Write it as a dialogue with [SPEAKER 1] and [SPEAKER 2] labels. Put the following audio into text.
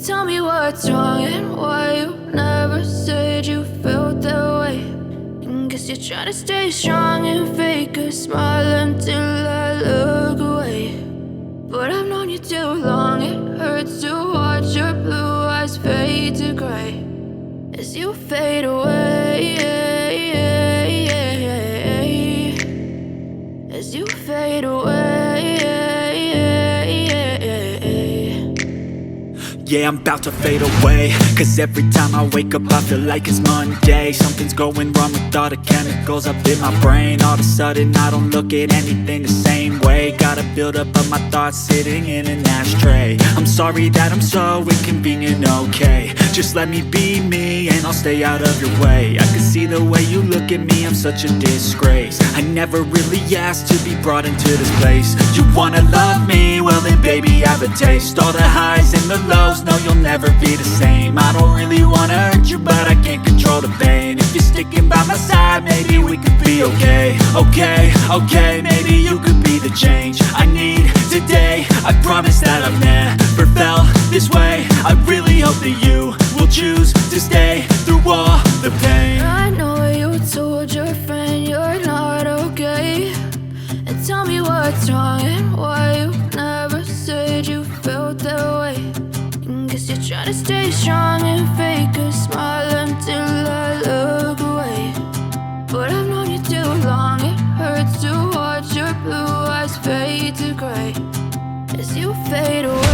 [SPEAKER 1] Tell me what's wrong and why you never said you felt that way. And guess you're trying to stay strong and fake a smile until I look away. But I've known you too long, it hurts to watch your blue eyes fade to gray as you fade away, as you fade away.
[SPEAKER 2] Yeah, I'm about to fade away, cause every time I wake up I feel like it's Monday. Something's going wrong with all the chemicals up in my brain. All of a sudden I don't look at anything the same way. Got a buildup of my thoughts sitting in an ashtray. I'm sorry that I'm so inconvenient, okay. Just let me be me and I'll stay out of your way. I can see the way you look at me, I'm such a disgrace. I never really asked to be brought into this place. You wanna love me? Well then baby, have a taste. All the highs and the lows, no, you'll never be the same. I don't really wanna hurt you, but I can't control the pain. If you're sticking by my side, maybe we could be okay. Okay, maybe you could be the change I need today. I promise that I've never felt this way. I really hope that you will choose to stay through all the pain.
[SPEAKER 1] I know you told your friend you're not okay, and tell me what's wrong and why you never said you felt that way. And guess you're trying to stay strong and fake a smile until I look away. But I've known you too long, it hurts to watch your blue eyes fade to gray as you fade away.